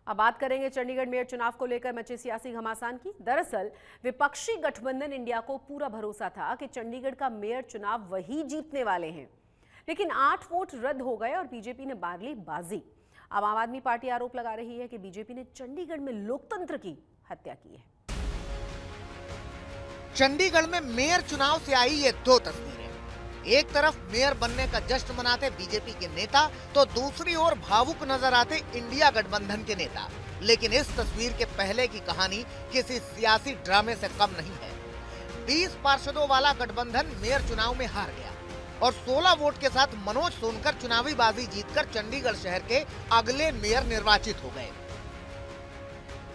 अब बात करेंगे चंडीगढ़ मेयर चुनाव को लेकर मचे सियासी घमासान की। दरअसल विपक्षी गठबंधन इंडिया को पूरा भरोसा था कि चंडीगढ़ का मेयर चुनाव वही जीतने वाले हैं, लेकिन 8 वोट रद्द हो गए और बीजेपी ने मार ली बाजी। अब आम आदमी पार्टी आरोप लगा रही है कि बीजेपी ने चंडीगढ़ में लोकतंत्र की हत्या की है। चंडीगढ़ में मेयर चुनाव से आई ये दो तस्वीरें, एक तरफ मेयर बनने का जश्न मनाते बीजेपी के नेता, तो दूसरी ओर भावुक नजर आते इंडिया गठबंधन के नेता। लेकिन इस तस्वीर के पहले की कहानी किसी सियासी ड्रामे से कम नहीं है। 20 पार्षदों वाला गठबंधन मेयर चुनाव में हार गया और 16 वोट के साथ मनोज सोनकर चुनावी बाजी जीतकर चंडीगढ़ शहर के अगले मेयर निर्वाचित हो गए।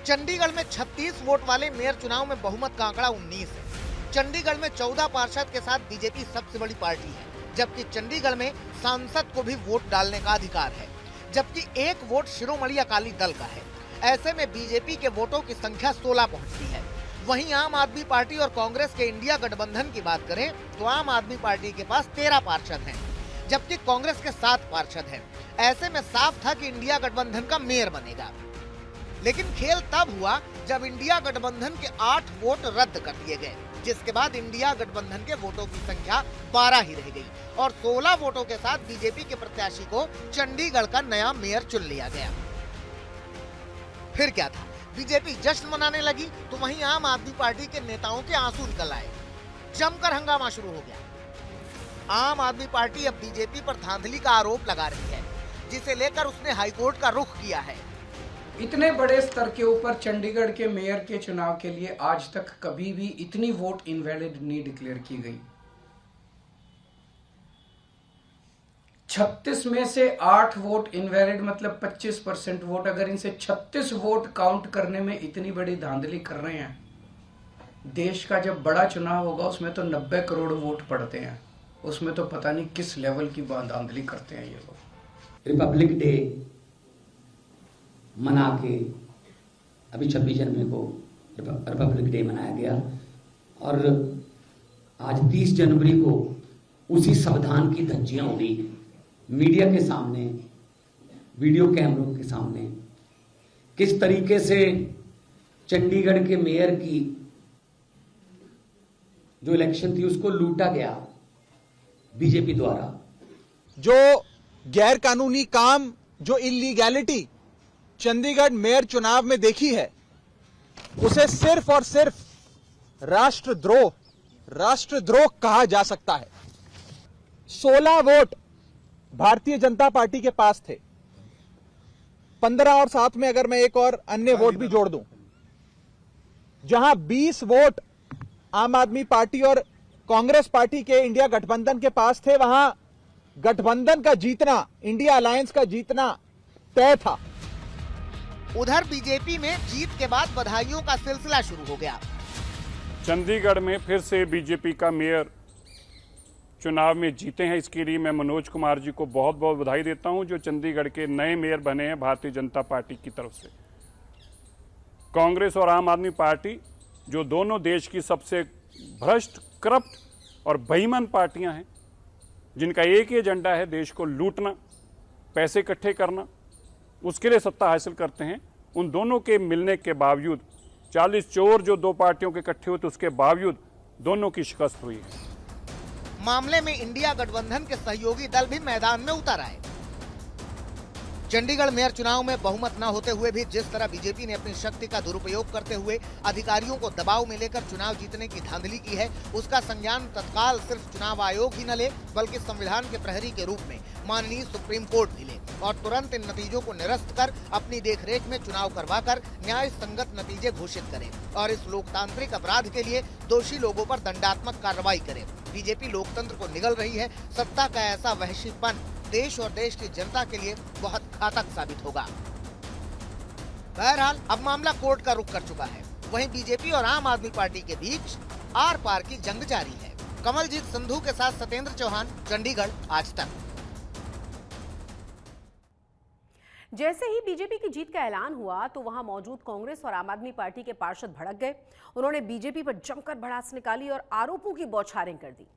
चंडीगढ़ में 36 वोट वाले मेयर चुनाव में बहुमत का आंकड़ा 19 है। चंडीगढ़ में 14 पार्षद के साथ बीजेपी सबसे बड़ी पार्टी है, जबकि चंडीगढ़ में सांसद को भी वोट डालने का अधिकार है, जबकि 1 वोट शिरोमणि अकाली दल का है। ऐसे में बीजेपी के वोटों की संख्या 16 पहुंचती है। वहीं आम आदमी पार्टी और कांग्रेस के इंडिया गठबंधन की बात करें तो आम आदमी पार्टी के पास 13 पार्षद हैं, जबकि कांग्रेस के 7 पार्षद हैं। ऐसे में साफ था कि इंडिया गठबंधन का मेयर बनेगा, लेकिन खेल तब हुआ जब इंडिया गठबंधन के 8 वोट रद्द कर दिए गए, जिसके बाद इंडिया गठबंधन के वोटों की संख्या 12 ही रह गई और 16 वोटों के साथ बीजेपी के प्रत्याशी को चंडीगढ़ का नया मेयर चुन लिया गया। फिर क्या था, बीजेपी जश्न मनाने लगी तो वहीं आम आदमी पार्टी के नेताओं के आंसू निकल आए। जमकर हंगामा शुरू हो गया। आम आदमी पार्टी अब बीजेपी पर धांधली का आरोप लगा रही है, जिसे लेकर उसने हाईकोर्ट का रुख किया है। इतने बड़े स्तर के ऊपर चंडीगढ़ के मेयर के चुनाव के लिए आज तक कभी भी इतनी वोट इनवैलिड नहीं डिक्लेयर की गई। 36 में से 8 वोट इनवैलिड, मतलब 25% वोट। अगर इनसे 36 वोट काउंट करने में इतनी बड़ी धांधली कर रहे हैं, देश का जब बड़ा चुनाव होगा उसमें तो 90 करोड़ वोट पड़ते हैं, उसमें तो पता नहीं किस लेवल की धांधली करते हैं ये लोग। रिपब्लिक डे मना के अभी 26 जनवरी को रिपब्लिक डे मनाया गया और आज 30 जनवरी को उसी संविधान की धज्जियां उड़ी मीडिया के सामने, वीडियो कैमरों के सामने। किस तरीके से चंडीगढ़ के मेयर की जो इलेक्शन थी उसको लूटा गया बीजेपी द्वारा। जो गैर कानूनी काम, जो इलीगैलिटी चंडीगढ़ मेयर चुनाव में देखी है, उसे सिर्फ और सिर्फ राष्ट्रद्रोह कहा जा सकता है। 16 वोट भारतीय जनता पार्टी के पास थे, 15 और साथ में अगर मैं एक और अन्य वोट भी जोड़ दूं, जहां 20 वोट आम आदमी पार्टी और कांग्रेस पार्टी के इंडिया गठबंधन के पास थे, वहां गठबंधन का जीतना, इंडिया अलायंस का जीतना तय था। उधर बीजेपी में जीत के बाद बधाइयों का सिलसिला शुरू हो गया। चंडीगढ़ में फिर से बीजेपी का मेयर चुनाव में जीते हैं, इसके लिए मैं मनोज कुमार जी को बहुत बहुत बधाई देता हूं, जो चंडीगढ़ के नए मेयर बने हैं भारतीय जनता पार्टी की तरफ से। कांग्रेस और आम आदमी पार्टी, जो दोनों देश की सबसे भ्रष्ट, करप्ट और बेईमान पार्टियां हैं, जिनका एक ही एजेंडा है देश को लूटना, पैसे इकट्ठे करना, उसके लिए सत्ता हासिल करते हैं, उन दोनों के मिलने के बावजूद 40 चोर जो दो पार्टियों के इकट्ठे हुए थे, उसके बावजूद दोनों की शिकस्त हुई है। मामले में इंडिया गठबंधन के सहयोगी दल भी मैदान में उतर आए। चंडीगढ़ मेयर चुनाव में बहुमत न होते हुए भी जिस तरह बीजेपी ने अपनी शक्ति का दुरुपयोग करते हुए अधिकारियों को दबाव में लेकर चुनाव जीतने की धांधली की है, उसका संज्ञान तत्काल सिर्फ चुनाव आयोग ही न ले, बल्कि संविधान के प्रहरी के रूप में माननीय सुप्रीम कोर्ट भी ले और तुरंत इन नतीजों को निरस्त कर अपनी देखरेख में चुनाव करवाकर न्याय संगत नतीजे घोषित करे और इस लोकतांत्रिक अपराध के लिए दोषी लोगों पर दंडात्मक कार्रवाई करे। बीजेपी लोकतंत्र को निगल रही है। सत्ता का ऐसा वहशीपन देश और देश की जनता के लिए बहुत घातक साबित होगा। बहरहाल अब मामला कोर्ट का रुख कर चुका है। वहीं बीजेपी और आम आदमी पार्टी के बीच आर पार की जंग जारी है। कमलजीत संधू के साथ सत्येंद्र चौहान, चंडीगढ़, आज तक। जैसे ही बीजेपी की जीत का ऐलान हुआ तो वहां मौजूद कांग्रेस और आम आदमी पार्टी के पार्षद भड़क गए। उन्होंने बीजेपी पर जमकर भड़ास निकाली और आरोपों की बौछारें कर दी।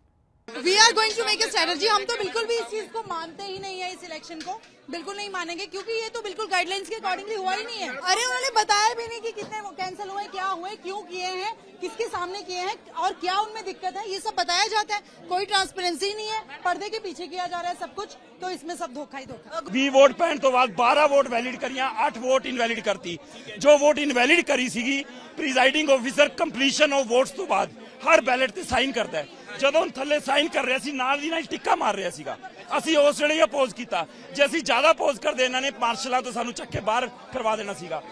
We are going to make a strategy. हम तो बिल्कुल भी इस चीज को मानते ही नहीं है, इस इलेक्शन को बिल्कुल नहीं मानेंगे, क्योंकि ये तो बिल्कुल गाइडलाइंस के अकॉर्डिंगली हुआ ही नहीं है। अरे उन्होंने बताया भी नहीं कि कितने कैंसिल हुए, क्या हुए, क्यों किए हैं, किसके सामने किए हैं और क्या उनमें दिक्कत है, ये सब बताया जाता है। कोई ट्रांसपेरेंसी नहीं है, पर्दे के पीछे किया जा रहा है सब कुछ, तो इसमें सब धोखा ही धोखा। 20 वोट पैण तो बाद 12 वोट वैलिड करियां, 8 वोट इनवैलिड करती। जो वोट इनवैलिड करी सीगी, presiding officer completion of votes तो बाद हर बैलेट ਤੇ ਸਾਈਨ ਕਰਦਾ ਹੈ। ਜਦੋਂ ਥੱਲੇ ਸਾਈਨ ਕਰ ਰਿਹਾ ਸੀ ਨਾਲ ਦੀ ਨਾਲ ਟਿੱਕਾ ਮਾਰ ਰਿਹਾ ਸੀਗਾ। ਅਸੀਂ ਉਸ ਵੇਲੇ ਅਪੋਜ਼ ਕੀਤਾ। ਜੇ ਅਸੀਂ ਜ਼ਿਆਦਾ ਅਪੋਜ਼ ਕਰਦੇ ਇਹਨਾਂ ਨੇ ਮਾਰਸ਼ਲਾਂ ਤੋਂ ਸਾਨੂੰ ਚੱਕ ਕੇ ਬਾਹਰ ਕਰਵਾ ਦੇਣਾ ਸੀਗਾ।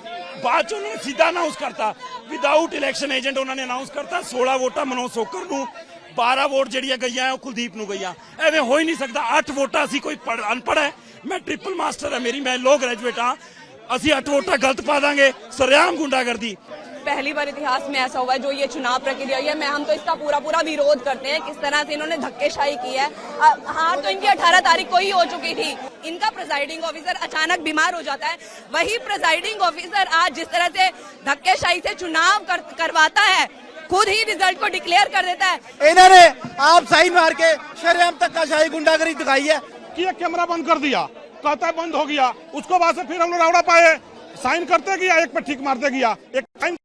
ਬਾਅਦ ਚ ਉਹਨਾਂ ਨੇ ਸਿੱਧਾ ਅਨਾਉਂਸ ਕਰਤਾ ਵਿਦਆਊਟ ਇਲੈਕਸ਼ਨ ਏਜੰਟ, ਉਹਨਾਂ ਨੇ ਅਨਾਉਂਸ ਕਰਤਾ 16 ਵੋਟਾਂ ਮਨੋਜ ਸੋਕਰ ਨੂੰ, 12 ਵੋਟ ਜਿਹੜੀਆਂ ਗਈਆਂ ਉਹ ਕੁਲਦੀਪ ਨੂੰ ਗਈਆਂ। ਐਵੇਂ ਹੋ ਹੀ ਨਹੀਂ ਸਕਦਾ। 8 ਵੋਟਾਂ ਅਸੀਂ ਕੋਈ ਅਨਪੜ੍ਹ ਹੈ, ਮੈਂ ਟ੍ਰਿਪਲ ਮਾਸਟਰ ਹੈ ਮੇਰੀ, ਮੈਂ ਲੋ ਗ੍ਰੈਜੂਏਟ ਹਾਂ। ਅਸੀਂ 8 ਵੋਟਾਂ ਗਲਤ ਪਾ ਦਾਂਗੇ, सरेआम गुंडागर्दी। पहली बार इतिहास में ऐसा हुआ है जो ये चुनाव प्रक्रिया है, हम तो इसका पूरा विरोध करते हैं। किस तरह से इन्होंने धक्केशाही की है। हार तो इनकी 18 तारीख को ही हो चुकी थी। इनका प्रिजाइडिंग ऑफिसर अचानक बीमार हो जाता है, वही प्रिजाइडिंग ऑफिसर आज जिस तरह से धक्केशाही से चुनाव करवाता है, खुद ही रिजल्ट को डिक्लेयर कर देता है। इन्होंने आप साइन मार के शरेआम धक्काशाही गुंडागर्दी दिखाई है कि ये कैमरा बंद कर दिया, कहता है बंद हो गया, उसको बाद से फिर हम लोग रावड़ा पाए, साइन करते गया, एक पे ठीक मारते गया, एक साइन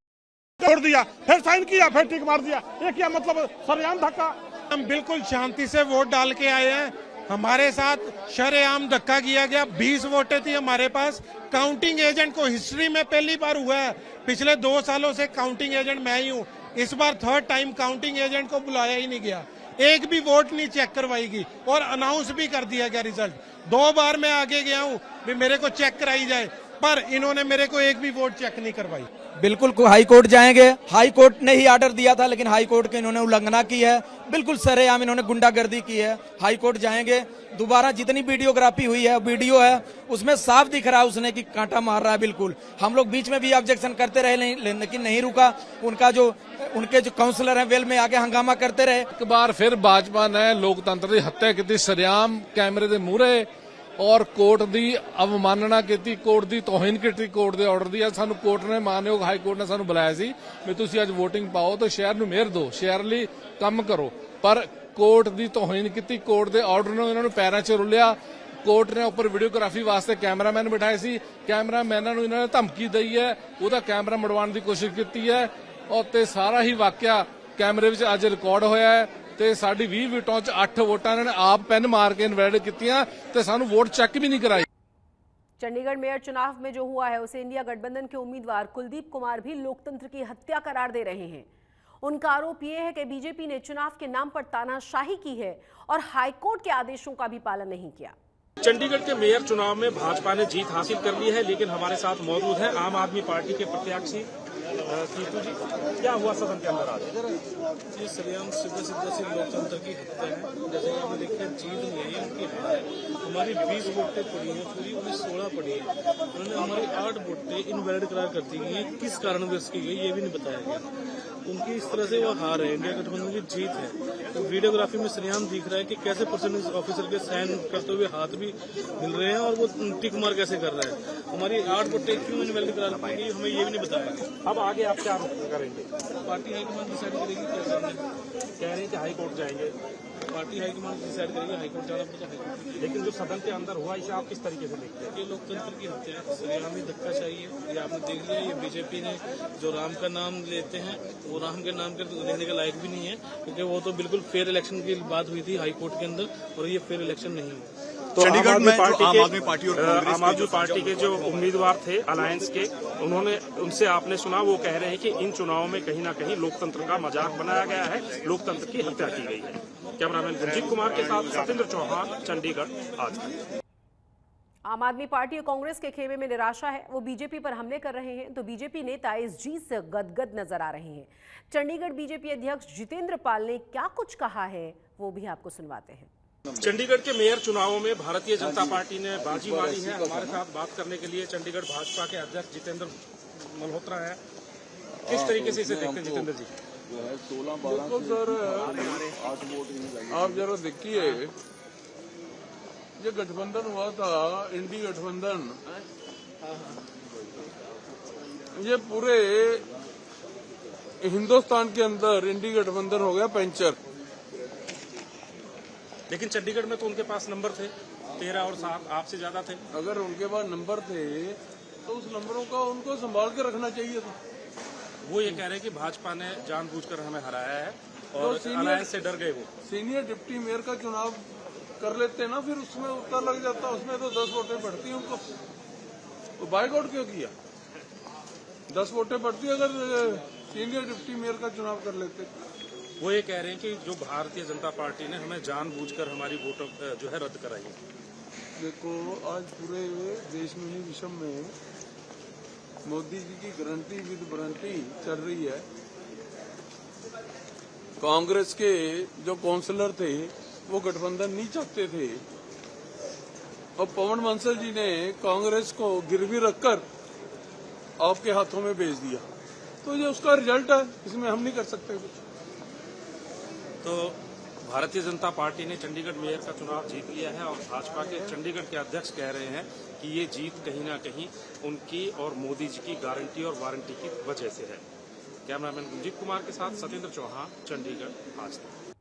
छोड़ दिया, फिर साइन किया, फिर ठीक मार दिया। ये क्या मतलब सरेआम धक्का। हम बिल्कुल शांति से वोट डाल के आए हैं, हमारे साथ शरेआम धक्का किया गया। 20 वोटें थी हमारे पास। काउंटिंग एजेंट को हिस्ट्री में पहली बार हुआ है, पिछले 2 सालों से काउंटिंग एजेंट मैं ही हूँ। इस बार 3rd टाइम काउंटिंग एजेंट को बुलाया ही नहीं गया, एक भी वोट नहीं चेक करवाई गई और अनाउंस भी कर दिया गया रिजल्ट। 2 बार मैं आगे गया हूँ भी मेरे को चेक कराई जाए, पर इन्होंने मेरे को एक भी वोट चेक नहीं करवाई। बिल्कुल हाई कोर्ट जाएंगे। हाई कोर्ट ने ही आर्डर दिया था, लेकिन हाई कोर्ट की इन्होंने उल्लंघना की है। बिल्कुल सरेआम इन्होंने गुंडागर्दी की है। हाई कोर्ट जाएंगे, दोबारा जितनी वीडियोग्राफी हुई है, वीडियो है, उसमें साफ दिख रहा है उसने कि कांटा मार रहा है। बिल्कुल हम लोग बीच में भी ऑब्जेक्शन करते रहे, लेकिन नहीं रुका। उनके जो काउंसलर हैं वेल में आके हंगामा करते रहे। एक बार फिर भाजपा ने लोकतंत्र की हत्या की, सरेआम कैमरे के मूहरे और कोर्ट की अवमानना की, कोर्ट की तोहिन की, कोर्ट के ऑर्डर की। सानू कोर्ट ने, मानयोग हाई कोर्ट ने सानू बुलाया सी भी तुसीं अज वोटिंग पाओ तो शहर नूं मेहर दो, शहर लई काम करो, पर कोर्ट की तोहिन की, कोर्ट के ऑर्डर ने इन्होंने पैरों च रुलिया। कोर्ट ने उपर वीडियोग्राफी वास्ते कैमरामैन बिठाए सी, कैमरामैनों नूं इन्होंने धमकी दी है, उहदा कैमरा मुड़वाउण की कोशिश की है और ते सारा ही वाकया कैमरे विच अज रिकॉर्ड होया है। ਤੇ ਸਾਡੀ 20 ਵੋਟਾਂ ਚ 8 ਵੋਟਾਂ ਇਹਨਾਂ ਨੇ ਆਪ ਪੈਨ ਮਾਰ ਕੇ ਇਨਵੈਲਿਡ ਕੀਤੀਆਂ ਤੇ ਸਾਨੂੰ वोट चेक भी नहीं कराई। चंडीगढ़ मेयर चुनाव में जो हुआ है उसे इंडिया गठबंधन के उम्मीदवार कुलदीप कुमार भी लोकतंत्र की हत्या करार दे रहे हैं। उनका आरोप यह है कि बीजेपी ने चुनाव के नाम पर तानाशाही की है और हाईकोर्ट के आदेशों का भी पालन नहीं किया। चंडीगढ़ के मेयर चुनाव में भाजपा ने जीत हासिल कर ली है, लेकिन हमारे साथ मौजूद हैं आम आदमी पार्टी के प्रत्याशी सीतू जी। क्या हुआ सदन के अंदर आज? ये सरेआम सीधे लोकतंत्र की हत्या है। जैसे आपने देखा जीत नहीं है, उनकी हार है। हमारी 20 वोटें पड़ी हैं, पूरी उन्हें 16 पड़ी है। उन्होंने हमारी 8 वोटें इनवैलिड करार कर दी गई हैं। किस कारण वश की गई ये भी नहीं बताया गया। उनकी इस तरह से वो हार है, इंडिया गठबंधन की जीत है। तो वीडियोग्राफी में सरेआम दिख रहा है कि कैसे प्रिसाइडिंग ऑफिसर के साइन करते हुए हाथ भी मिल रहे हैं और वो टिक मार कैसे कर रहा है। हमारी 8 वोटें क्यों इनवैलिड करार पाएंगी हमें ये भी नहीं बताया गया। अब आगे आप क्या करेंगे? पार्टी हाईकमान डिसाइड करेगी क्या करना है। कह रहे हैं कि हाईकोर्ट जाएंगे। पार्टी हाईकमान डिसाइड करेगी, हाईकोर्ट जाना पड़ता हाईकोर्ट। लेकिन जो सदन के अंदर हुआ इसे आप किस तरीके से देखते हैं? ये लोकतंत्र की हत्या है, सरेआमी धक्काशाही है। ये आपने देख लिया, ये बीजेपी ने जो राम का नाम लेते हैं वो राम के नाम के लेने के लायक भी नहीं है, क्योंकि वो तो बिल्कुल फेयर इलेक्शन की बात हुई थी हाईकोर्ट के अंदर और ये फेयर इलेक्शन नहीं हुआ। तो चंडीगढ़ में आम आदमी पार्टी के जो उम्मीदवार थे अलायंस के, उनसे आपने सुना, वो कह रहे हैं कि इन चुनावों में कहीं ना कहीं लोकतंत्र का मजाक बनाया गया है, लोकतंत्र की हत्या की गई है। कैमरामैन रंजीत कुमार के साथ सत्येंद्र चौहान, चंडीगढ़ आज। आम आदमी पार्टी और कांग्रेस के खेमे में निराशा है। वो बीजेपी पर हमले कर रहे हैं तो बीजेपी नेता इस जीत से गदगद नजर आ रहे हैं। चंडीगढ़ बीजेपी अध्यक्ष जितेंद्र पाल ने क्या कुछ कहा है वो भी आपको सुनवाते हैं। चंडीगढ़ के मेयर चुनावों में भारतीय जनता पार्टी ने बाजी मारी है। हमारे साथ बात करने के लिए चंडीगढ़ भाजपा के अध्यक्ष जितेंद्र मल्होत्रा है। किस तरीके से इसे देखते हैं जितेंद्र जी? देखो सर, आप जरा देखिए, ये गठबंधन हुआ था, इंडी गठबंधन, ये पूरे हिंदुस्तान के अंदर इंडी गठबंधन हो गया पंचर। लेकिन चंडीगढ़ में तो उनके पास नंबर थे 13 और 7 आपसे ज्यादा थे। अगर उनके पास नंबर थे तो उस नंबरों का उनको संभाल के रखना चाहिए था। वो ये कह रहे हैं कि भाजपा ने जानबूझकर हमें हराया है और अलायंस से डर गए। वो सीनियर डिप्टी मेयर का चुनाव कर लेते ना, फिर उसमें उत्तर लग जाता, उसमें तो 10 वोटें बढ़ती उनको, तो बाइकआउट क्यों किया? 10 वोटें बढ़ती अगर सीनियर डिप्टी मेयर का चुनाव कर लेते। वो ये कह रहे हैं कि जो भारतीय जनता पार्टी ने हमें जानबूझकर हमारी वोटों जो है रद्द कराई। देखो, आज पूरे देश में ही विश्व में मोदी जी की गारंटी विद वारंटी चल रही है। कांग्रेस के जो काउंसलर थे वो गठबंधन नहीं चाहते थे और पवन बंसल जी ने कांग्रेस को गिरवी रखकर आपके हाथों में भेज दिया, तो ये उसका रिजल्ट है, इसमें हम नहीं कर सकते कुछ। तो भारतीय जनता पार्टी ने चंडीगढ़ मेयर का चुनाव जीत लिया है और भाजपा के चंडीगढ़ के अध्यक्ष कह रहे हैं कि ये जीत कहीं ना कहीं उनकी और मोदी जी की गारंटी और वारंटी की वजह से है। कैमरामैन गुंजीत कुमार के साथ सत्येंद्र चौहान, चंडीगढ़, आज तक।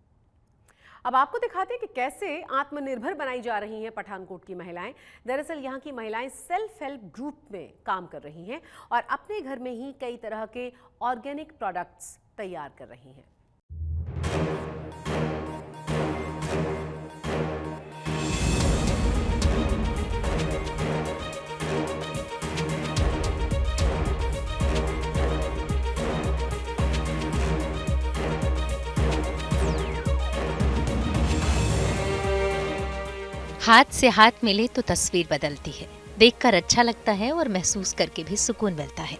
अब आपको दिखाते हैं कि कैसे आत्मनिर्भर बनाई जा रही हैं पठानकोट की महिलाएं। दरअसल यहाँ की महिलाएं सेल्फ हेल्प ग्रुप में काम कर रही हैं और अपने घर में ही कई तरह के ऑर्गेनिक प्रोडक्ट्स तैयार कर रही हैं। हाथ से हाथ मिले तो तस्वीर बदलती है, देखकर अच्छा लगता है और महसूस करके भी सुकून मिलता है।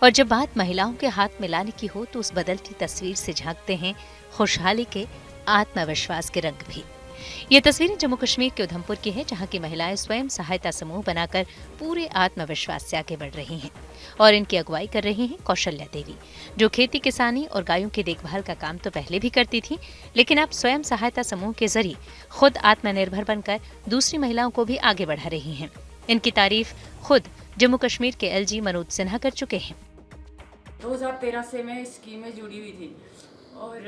और जब बात महिलाओं के हाथ मिलाने की हो तो उस बदलती तस्वीर से झांकते हैं खुशहाली के, आत्मविश्वास के रंग भी। ये तस्वीरें जम्मू कश्मीर के उधमपुर की है, जहां की महिलाएं स्वयं सहायता समूह बनाकर पूरे आत्मविश्वास से आगे बढ़ रही हैं और इनकी अगुवाई कर रही हैं कौशल्या देवी, जो खेती किसानी और गायों की देखभाल का काम तो पहले भी करती थी, लेकिन अब स्वयं सहायता समूह के जरिए खुद आत्मनिर्भर बनकर दूसरी महिलाओं को भी आगे बढ़ा रही हैं। इनकी तारीफ खुद जम्मू कश्मीर के LG मनोज सिन्हा कर चुके हैं। 2013 से मैं इस स्कीम में जुड़ी हुई थी और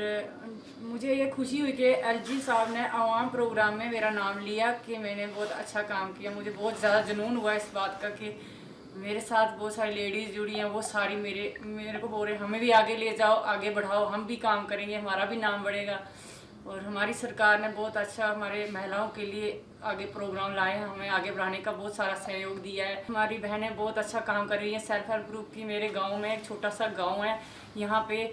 मुझे ये खुशी हुई कि LG साहब ने आवाम प्रोग्राम में मेरा नाम लिया कि मैंने बहुत अच्छा काम किया। मुझे बहुत ज़्यादा जुनून हुआ इस बात का कि मेरे साथ बहुत सारी लेडीज़ जुड़ी हैं, वो सारी मेरे को बोल रहे हमें भी आगे ले जाओ, आगे बढ़ाओ, हम भी काम करेंगे, हमारा भी नाम बढ़ेगा। और हमारी सरकार ने बहुत अच्छा हमारे महिलाओं के लिए आगे प्रोग्राम लाए हैं, हमें आगे बढ़ाने का बहुत सारा सहयोग दिया है। हमारी बहनें बहुत अच्छा काम कर रही हैं सेल्फ हेल्प ग्रुप की। मेरे गांव में एक छोटा सा गांव है, यहाँ पे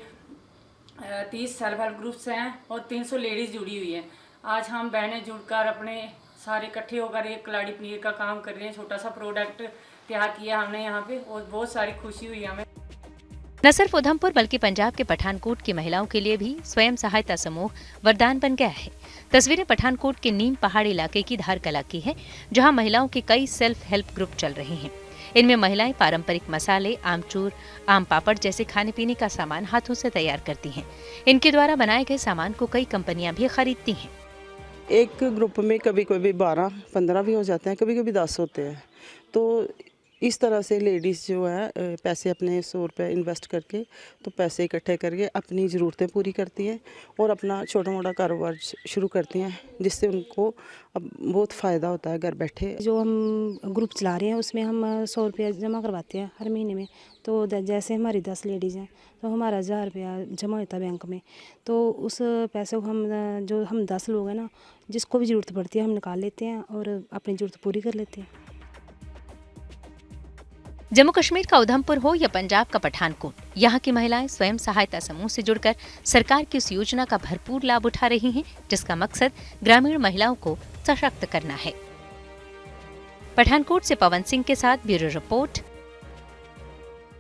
30 सेल्फ हेल्प ग्रुप्स हैं और 300 लेडीज़ जुड़ी हुई हैं। आज हम बहनें जुड़कर अपने सारे इकट्ठे होकर एक कलाड़ी पनीर का काम कर रहे हैं। छोटा सा प्रोडक्ट तैयार किया हमने यहाँ पे और बहुत सारी खुशी हुई हमें। न सिर्फ उधमपुर बल्कि पंजाब के पठानकोट की महिलाओं के लिए भी स्वयं सहायता समूह वरदान बन गया है। तस्वीरें पठानकोट के नीम पहाड़ी इलाके की धारकला की है, जहां महिलाओं के कई सेल्फ हेल्प ग्रुप चल रहे हैं। इनमें महिलाएं पारंपरिक मसाले, आमचूर, आम पापड़ जैसे खाने पीने का सामान हाथों से तैयार करती हैं। इनके द्वारा बनाए गए सामान को कई कंपनियां भी खरीदती हैं। एक ग्रुप में कभी कभी 12-15 भी हो जाते हैं, कभी कभी 10 होते हैं। तो इस तरह से लेडीज़ जो है पैसे अपने 100 रुपये इन्वेस्ट करके तो पैसे इकट्ठे करके अपनी ज़रूरतें पूरी करती हैं और अपना छोटा मोटा कारोबार शुरू करती हैं, जिससे उनको अब बहुत फ़ायदा होता है घर बैठे। जो हम ग्रुप चला रहे हैं उसमें हम 100 रुपया जमा करवाते हैं हर महीने में। तो जैसे हमारी 10 लेडीज़ हैं तो हमारा 1000 रुपया जमा होता है बैंक में। तो उस पैसे को हम 10 लोग हैं ना, जिसको भी ज़रूरत पड़ती है हम निकाल लेते हैं और अपनी ज़रूरत पूरी कर लेते हैं। जम्मू कश्मीर का उधमपुर हो या पंजाब का पठानकोट, यहाँ की महिलाएं स्वयं सहायता समूह से जुड़कर सरकार की उस योजना का भरपूर लाभ उठा रही हैं, जिसका मकसद ग्रामीण महिलाओं को सशक्त करना है। पठानकोट से पवन सिंह के साथ ब्यूरो रिपोर्ट,